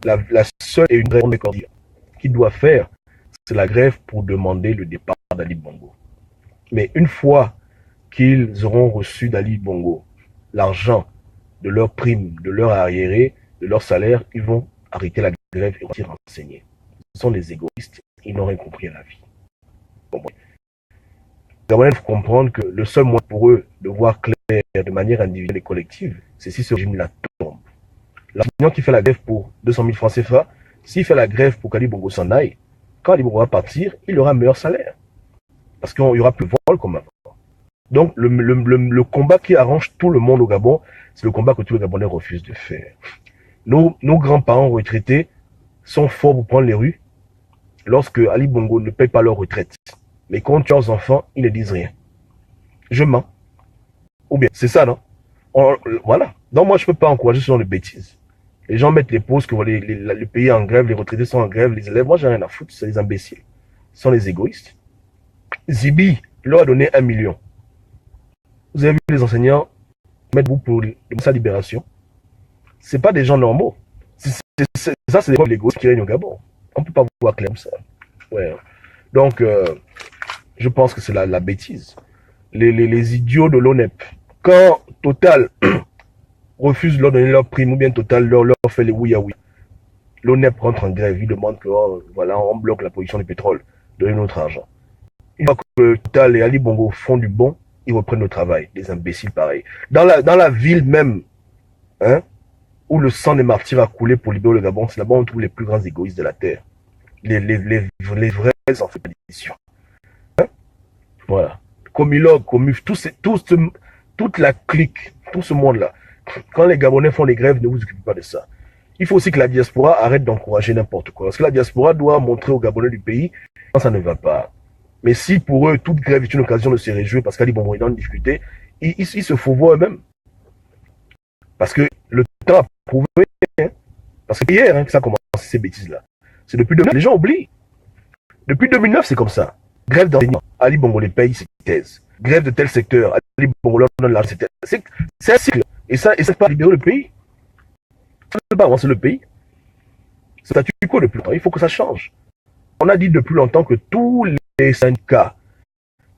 La seule et une grève qu'ils doivent faire, c'est la grève pour demander le départ d'Ali Bongo. Mais une fois qu'ils auront reçu d'Ali Bongo l'argent de leur prime, de leur arriéré, de leur salaire, ils vont arrêter la grève et partir enseigner. Ce sont des égoïstes, ils n'ont rien compris à la vie. Il faut comprendre que le seul moyen pour eux de voir clair de manière individuelle et collective, c'est si ce régime-là tombe. L'enseignant qui fait la grève pour 200 000 francs CFA, s'il fait la grève pour qu'Ali Bongo s'en aille, quand Ali Bongo va partir, il aura un meilleur salaire. Parce qu'il n'y aura plus de vol comme avant. Donc, le combat qui arrange tout le monde au Gabon, c'est le combat que tous les Gabonais refusent de faire. Nos grands-parents retraités sont forts pour prendre les rues lorsque Ali Bongo ne paye pas leur retraite. Mais quand tu as leurs enfants, ils ne disent rien. Je mens. Ou bien, c'est ça, non? Voilà. Donc moi, je ne peux pas encourager ce genre de bêtises. Les gens mettent les pauses que le pays est en grève, les retraités sont en grève, les élèves, moi, j'ai rien à foutre, c'est des imbéciles. Ce sont les égoïstes. Zibi leur a donné 1 million. Vous avez vu les enseignants mettre vous pour sa libération. C'est pas des gens normaux. Ça, c'est des preuves l'égoïsme qui règne au Gabon. On ne peut pas voir clair comme ça. Ouais. Donc, je pense que c'est la bêtise. Les idiots de l'ONEP. Quand Total refuse de leur donner leur prime, ou bien Total leur fait les oui-à-oui, l'ONEP rentre en grève, il demande que voilà, on bloque la production du pétrole, donnez notre argent. Une fois que Total et Ali Bongo font du bon, ils reprennent le travail, des imbéciles pareils. Dans la ville même, hein, où le sang des martyrs a coulé pour libérer le Gabon, c'est là-bas où on trouve les plus grands égoïstes de la terre. Les vrais enfants d'édition. Hein? Voilà. Comilog, Comuf, toute la clique, tout ce monde-là. Quand les Gabonais font les grèves, ne vous occupez pas de ça. Il faut aussi que la diaspora arrête d'encourager n'importe quoi. Parce que la diaspora doit montrer aux Gabonais du pays quand ça ne va pas. Mais si pour eux, toute grève est une occasion de se réjouir parce qu'Ali Bongo est dans une difficulté, ils se fauvoient eux-mêmes. Parce que le temps a prouvé, hein, parce que hier que ça a commencé ces bêtises-là. C'est depuis 2009, les gens oublient. Depuis 2009, c'est comme ça. Grève d'enseignants, Ali Bongo les paye, c'est thèse. Grève de tel secteur, Ali Bongo leur donne l'argent, c'est un cycle. Et ça pas libérer le pays. Ça ne peut pas avancer le pays. C'est statu quo depuis longtemps. Il faut que ça change. On a dit depuis longtemps que tous les syndicats,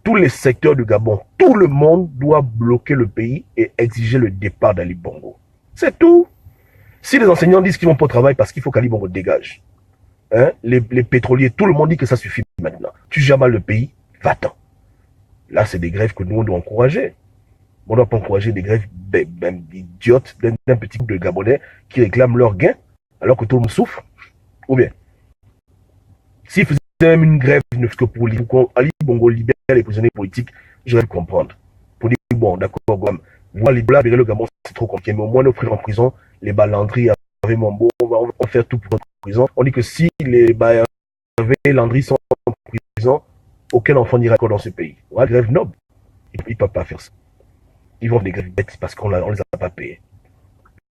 tous les secteurs du Gabon, tout le monde doit bloquer le pays et exiger le départ d'Ali Bongo. C'est tout. Si les enseignants disent qu'ils vont pas au travail parce qu'il faut qu'Ali Bongo dégage, hein, les pétroliers, tout le monde dit que ça suffit maintenant. Tu gères mal le pays, va-t'en. Là, c'est des grèves que nous, on doit encourager. On ne doit pas encourager des grèves idiotes d'un petit groupe de Gabonais qui réclament leur gain alors que tout le monde souffre. Ou bien, s'ils faisaient même une grève que pour Ali Bongo libère les prisonniers politiques, j'aurais pu comprendre. Pour dire, bon, d'accord, libérer le Gabon, c'est trop compliqué, mais au moins nos frères en prison, les Balandry, Hervé Mambo, on va faire tout pour notre prison. On dit que si les Hervé et Landry sont en prison, aucun enfant n'ira dans ce pays. Ouais, grève noble. Ils ne peuvent pas faire ça. Ils vont faire des grèves bêtes parce qu'on ne les a pas payés.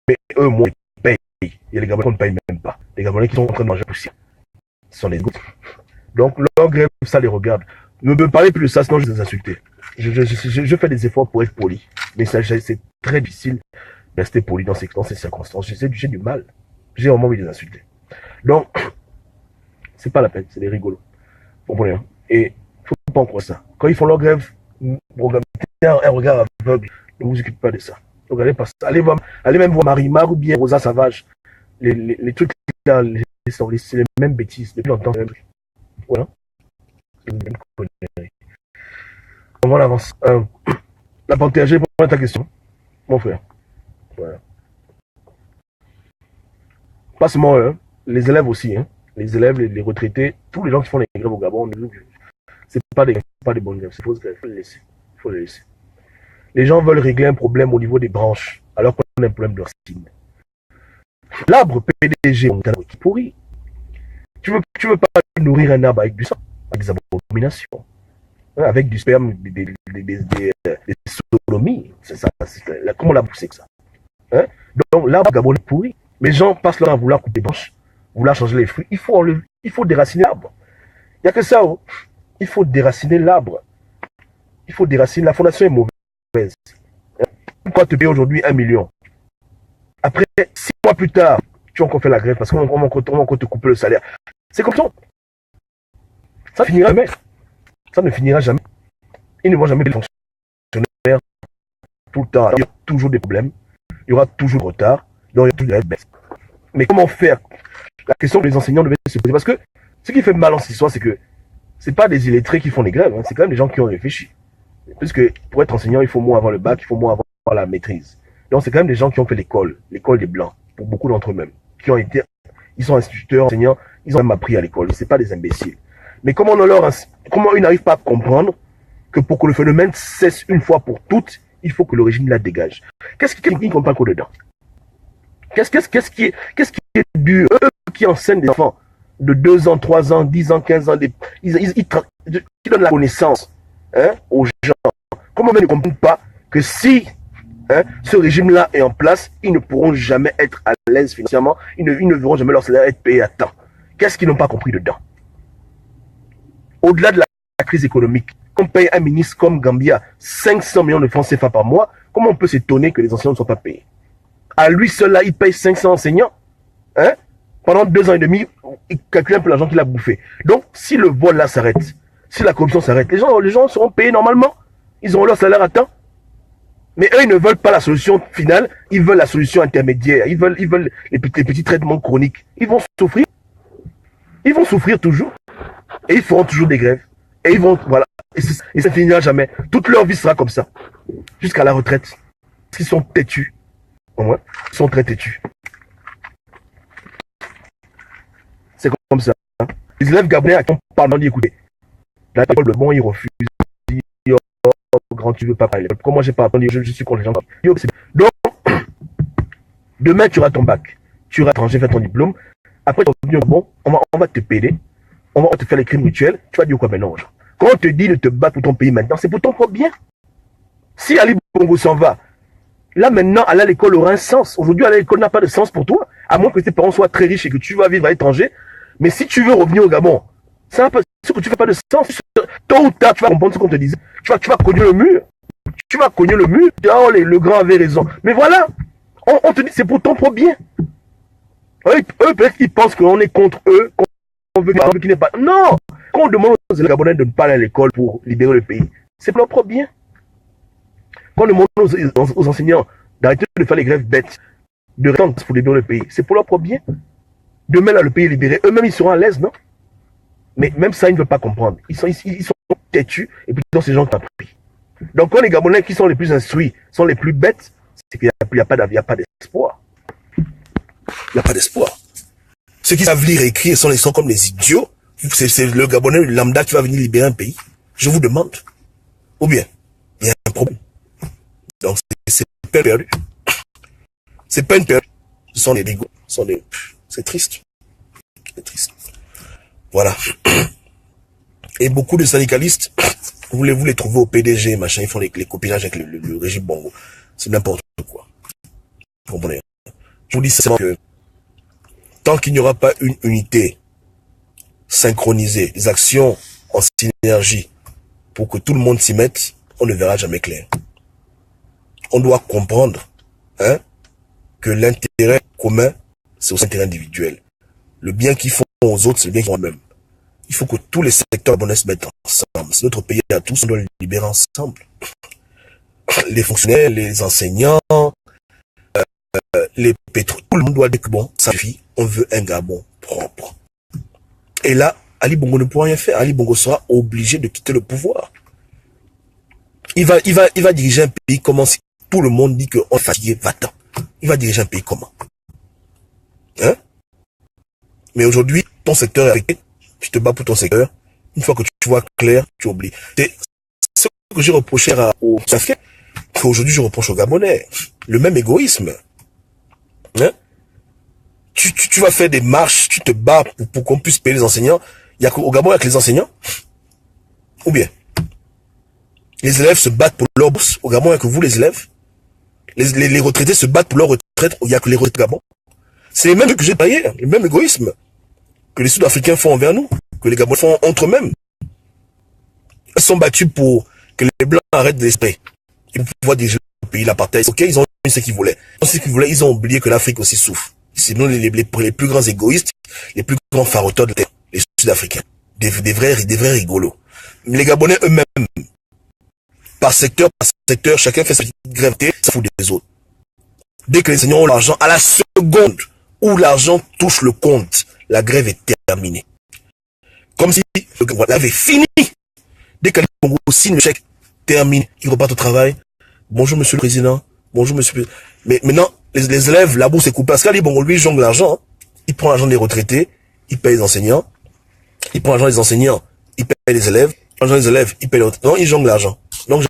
Mais eux, moi, ils payent. Il y a les Gabonais qu'on ne paye même pas. Les Gabonais qui sont en train de manger poussière. Ce sont les gouttes. Donc, leur grève, ça les regarde. Ne me parlez plus de ça, sinon je vais les insulter. Je fais des efforts pour être poli. Mais c'est très difficile de rester poli dans ces circonstances. J'ai du mal. J'ai vraiment envie de les insulter. Donc, c'est pas la peine. C'est des rigolos. Vous comprenez, hein? Et il ne faut pas encourager ça. Quand ils font leur grève, un regard aveugle. Ne vous occupez pas de ça. Regardez pas ça. Allez même voir Marie-Mar ou bien Rosa Savage. Les trucs là, c'est les mêmes bêtises. Depuis longtemps, c'est les mêmes trucs. Voilà. C'est les mêmes conneries. On avance. La Panthère, j'ai répondu à ta question, mon frère. Voilà. Pas seulement eux, les élèves aussi. Hein. Les élèves, les retraités, tous les gens qui font les grèves au Gabon, c'est pas des bonnes grèves, c'est fausses grèves. Il faut les laisser. Les gens veulent régler un problème au niveau des branches, alors qu'on a un problème de racines. L'arbre PDG qui pourrit. Tu veux pas nourrir un arbre avec du sang, avec des abominations, hein, avec du sperme, des sodomies. C'est ça. Comment l'arbre c'est que ça, hein? Donc l'arbre gabonais pourri. Les gens passent leur temps à vouloir couper des branches, vouloir changer les fruits. Il faut déraciner l'arbre. Il n'y a que ça. Oh. Il faut déraciner l'arbre. Il faut déraciner. La fondation est mauvaise. Pourquoi te payer aujourd'hui 1 million? Après, 6 mois plus tard, tu as encore fait la grève parce qu'on va encore te couper le salaire. C'est comme ça. Ça finira jamais. Ça ne finira jamais. Ils ne vont jamais les fonctionnaires tout le temps. Il y aura toujours des problèmes. Il y aura toujours du retard. Donc il y aura toujours des baisses. Mais comment faire? La question que les enseignants devaient se poser. Parce que ce qui fait mal en cette histoire, c'est que ce n'est pas des illettrés qui font les grèves. Hein. C'est quand même des gens qui ont réfléchi. Puisque pour être enseignant, il faut moins avoir le bac, il faut moins avoir la maîtrise. Donc c'est quand même des gens qui ont fait l'école des Blancs, pour beaucoup d'entre eux-mêmes, ils sont instituteurs, enseignants, ils ont même appris à l'école, c'est pas des imbéciles. Mais comment ils n'arrivent pas à comprendre que pour que le phénomène cesse une fois pour toutes, il faut que le régime la dégage. Qu'est-ce qu'ils ne comprennent pas dedans? Qu'est-ce qui est dur? Eux qui enseignent des enfants de 2 ans, 3 ans, 10 ans, 15 ans, ils donnent la connaissance aux gens. Comment ils ne comprennent pas que si ce régime-là est en place, ils ne pourront jamais être à l'aise financièrement, ils ne verront jamais leur salaire être payé à temps. Qu'est-ce qu'ils n'ont pas compris dedans? Au-delà de la crise économique, qu'on paye un ministre comme Gambia 500 millions de francs CFA par mois, comment on peut s'étonner que les enseignants ne soient pas payés? À lui seul, là, il paye 500 enseignants. Pendant 2 ans et demi, il calcule un peu l'argent qu'il a bouffé. Donc, si le vol là s'arrête, si la corruption s'arrête, les gens seront payés normalement. Ils auront leur salaire à temps. Mais eux, ils ne veulent pas la solution finale, ils veulent la solution intermédiaire. Ils veulent les petits traitements chroniques. Ils vont souffrir. Ils vont souffrir toujours. Et ils feront toujours des grèves. Et ils vont, voilà. Et ça finira jamais. Toute leur vie sera comme ça. Jusqu'à la retraite. Parce qu'ils sont têtus. Au moins, ils sont très têtus. C'est comme ça. Les élèves gabonais à qui on parle, on dit écoutez, la l'école de bon, ils refusent. Ils disent, oh, grand, tu veux pas parler. Comment j'ai pas attendu, je suis contre les gens. Donc, demain, tu auras ton bac. Tu auras étranger, faire ton diplôme. Après, tu vas revenir, bon, on va te payer. On va te faire les crimes mutuels. Tu vas dire quoi maintenant? Quand on te dit de te battre pour ton pays maintenant, c'est pour ton propre bien. Si Ali Bongo s'en va, là maintenant, aller à l'école aura un sens. Aujourd'hui, aller à l'école n'a pas de sens pour toi, à moins que tes parents soient très riches et que tu vas vivre à l'étranger. Mais si tu veux revenir au Gabon, ça n'a pas, ce que tu fais pas de sens. Tôt ou tard, tu vas comprendre ce qu'on te disait. Tu vas cogner le mur. Tu vas cogner le mur. Oh, le grand avait raison. Mais voilà, on te dit c'est pour ton propre bien. Eux, peut-être qu'ils pensent qu'on est contre eux, qu'on veut qu'ils n'aient pas. Non! Quand on demande aux Gabonais de ne pas aller à l'école pour libérer le pays, c'est pour leur propre bien. Quand on demande aux enseignants d'arrêter de faire les grèves bêtes, de rester pour libérer le pays, c'est pour leur propre bien. Demain, là, le pays est libéré. Eux-mêmes, ils seront à l'aise, non? Mais même ça, ils ne veulent pas comprendre. Ils sont têtus et puis ces gens qui ont pris. Donc, quand les Gabonais qui sont les plus instruits sont les plus bêtes, c'est qu'il n'y a pas d'espoir. Il n'y a pas d'espoir. Ceux qui savent lire et écrire sont comme les idiots. C'est le Gabonais lambda qui va venir libérer un pays. Je vous demande. Ou bien, il y a un problème. Donc, c'est peine perdue. C'est peine perdue. Ce sont des bigots. C'est triste. C'est triste. Voilà. Et beaucoup de syndicalistes, voulez-vous les trouver au PDG, machin, ils font les copinages avec le régime Bongo. C'est n'importe quoi. Vous comprenez? Je vous dis simplement que tant qu'il n'y aura pas une unité synchronisée, des actions en synergie pour que tout le monde s'y mette, on ne verra jamais clair. On doit comprendre que l'intérêt commun, c'est aussi l'intérêt individuel. Le bien qu'ils font aux autres, c'est le bien qu'ils font eux-mêmes. Il faut que tous les secteurs gabonais se mettent ensemble. C'est notre pays à tous, on doit le libérer ensemble. Les fonctionnaires, les enseignants, les pétroliers, tout le monde doit dire que bon, ça suffit, on veut un Gabon propre. Et là, Ali Bongo ne pourra rien faire. Ali Bongo sera obligé de quitter le pouvoir. Il va diriger un pays comment si tout le monde dit qu'on est fatigué, va-t'en. Il va diriger un pays comment? Mais aujourd'hui, ton secteur est arrêté, tu te bats pour ton secteur. Une fois que tu vois clair, tu oublies. C'est ce que j'ai reproché aux Africains, qu'aujourd'hui je reproche aux Gabonais. Le même égoïsme. Tu vas faire des marches, tu te bats pour qu'on puisse payer les enseignants. Il y a qu'au Gabon avec les enseignants. Ou bien, les élèves se battent pour leur bourse. Au Gabon, il n'y a que vous, les élèves. Les retraités se battent pour leur retraite. Il n'y a que les retraités au Gabon. C'est les mêmes que j'ai payé, le même égoïsme que les Sud-Africains font envers nous, que les Gabonais font entre eux-mêmes. Ils sont battus pour que les Blancs arrêtent d'espérer. Et pour pouvoir diriger le pays, l'apartheid. Ok, ils ont eu ce qu'ils voulaient. Ils ont oublié que l'Afrique aussi souffre. Sinon, les plus grands égoïstes, les plus grands faroteurs de terre, les Sud-Africains. Des vrais rigolos. Les Gabonais eux-mêmes, par secteur, chacun fait sa petite grève, ça fout des autres. Dès que les enseignants ont l'argent, à la seconde où l'argent touche le compte, la grève est terminée. Comme si le grève avait fini. Dès qu'Ali Bongo signe le chèque, terminé, il repart au travail. Bonjour monsieur le président, bonjour monsieur. Mais maintenant, les élèves, la bourse est coupée. Parce qu'Ali Bongo, lui, jongle l'argent. Il prend l'argent des retraités, il paye les enseignants. Il prend l'argent des enseignants, il paye les élèves. L'argent des élèves, il paye les retraités. Non, il jongle l'argent. Donc,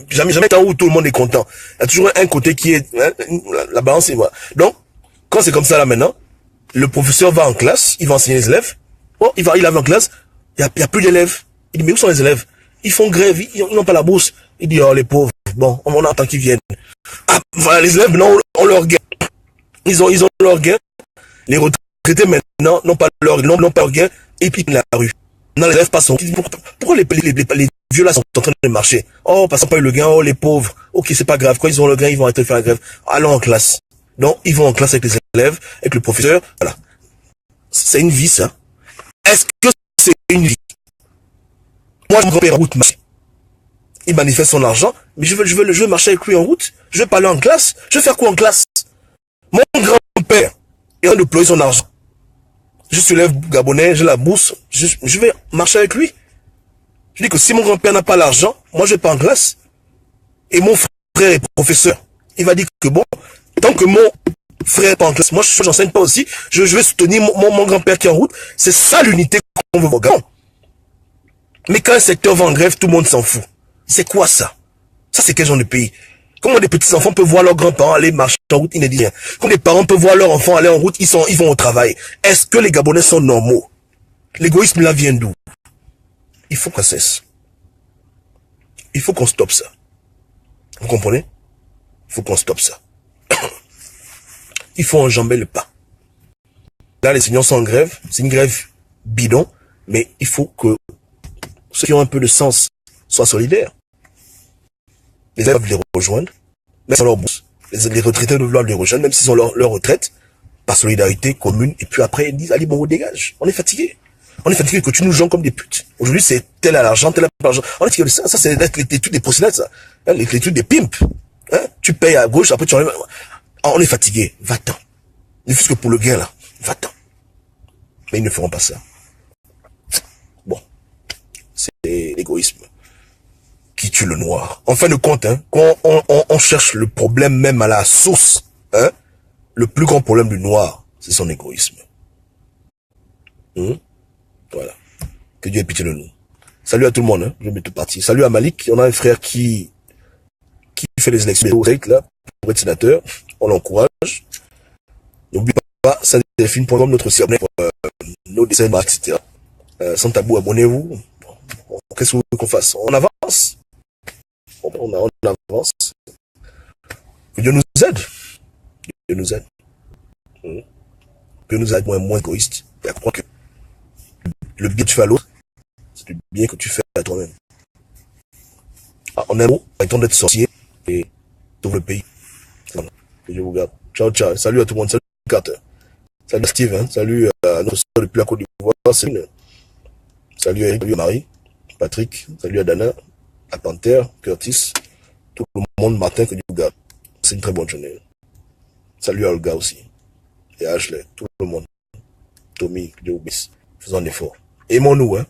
jamais temps où tout le monde est content. Il y a toujours un côté qui est, la balance est, voilà. Donc, Quand c'est comme ça là maintenant, le professeur va en classe, il va enseigner les élèves. Oh, il arrive en classe, il y a plus d'élèves. Il dit, mais où sont les élèves? Ils font grève, ils n'ont pas la bourse. Il dit, oh les pauvres, bon, on attend qu'ils viennent. Ah, voilà, les élèves, non, on leur gain. Ils ont leur gain. Les retraités maintenant n'ont pas leur gain et puis la rue. Non, les élèves passent. Pourquoi les vieux là sont en train de marcher? Oh, parce qu'ils n'ont pas eu le gain, oh les pauvres. Ok, c'est pas grave. Quand ils ont le gain, ils vont arrêter de faire la grève. Allons en classe. Donc, ils vont en classe avec les élèves, avec le professeur. Voilà. C'est une vie, ça. Est-ce que c'est une vie? Moi, mon grand-père en route marche. Il manifeste son argent, mais je veux marcher avec lui en route. Je veux pas aller en classe. Je veux faire quoi en classe? Mon grand-père est en train de déployer son argent. Je suis élève gabonais, j'ai la bourse. Je vais marcher avec lui. Je dis que si mon grand-père n'a pas l'argent, moi je vais pas en classe. Et mon frère est professeur. Il va dire que bon, tant que mon frère n'est pas en classe, moi j'enseigne pas aussi, je vais soutenir mon grand-père qui est en route. C'est ça l'unité qu'on veut voir. Mais quand un secteur va en grève, tout le monde s'en fout. C'est quoi ça? Ça c'est quel genre de pays? Comment des petits enfants peuvent voir leurs grands-parents aller marcher en route, ils ne disent rien. Comment des parents peuvent voir leurs enfants aller en route, ils vont au travail. Est-ce que les Gabonais sont normaux? L'égoïsme là vient d'où? Il faut qu'on cesse. Il faut qu'on stoppe ça. Vous comprenez? Il faut qu'on stoppe ça. Il faut enjamber le pas. Là, les seigneurs sont en grève. C'est une grève bidon. Mais il faut que ceux qui ont un peu de sens soient solidaires. Les élèves doivent les rejoindre, même sans leur bourse. Les retraités doivent les rejoindre, même s'ils ont leur retraite, par solidarité commune. Et puis après, ils disent, allez, bon, on dégage. On est fatigué. On est fatigué que tu nous joues comme des putes. Aujourd'hui, c'est tel à l'argent, tel à l'argent. On est fatigué de ça. Ça, c'est les trucs des procédés, ça. Hein, les trucs des pimps. Hein? Tu payes à gauche, après tu enlèves. On est fatigué. Va-t'en. Ne fût-ce que pour le gain, là. Va-t'en. Mais ils ne feront pas ça. Bon. C'est l'égoïsme qui tue le noir. En fin de compte, hein, quand on cherche le problème même à la source, hein, le plus grand problème du noir, c'est son égoïsme. Voilà. Que Dieu ait pitié de nous. Salut à tout le monde, hein. Je vais tout partir. Salut à Malik. On a un frère qui fait les élections là, pour être sénateur. On l'encourage. N'oublie pas, sadelphine.com, notre site, nos dessins, etc. Sans tabou, abonnez-vous. Qu'est-ce que vous voulez qu'on fasse? On avance. On avance. Que Dieu nous aide. Dieu nous aide. Que nous aide moins égoïste. Et à croire que le bien que tu fais à l'autre, c'est le bien que tu fais à toi-même. Ah, on est beau, avec ton d'être sorcier et tout le pays. Que Dieu vous garde. Ciao, ciao. Salut à tout le monde. Salut Carter. Salut Steve. Hein. Salut à notre soeur depuis la Côte d'Ivoire. Salut à Eric, salut à Marie, Patrick. Salut à Dana, à Panther, Curtis. Tout le monde, Martin, que Dieu vous garde. C'est une très bonne journée. Salut à Olga aussi. Et à Ashley. Tout le monde. Tommy, que Dieu vous bénisse. Faisons un effort. Aimons-nous, hein.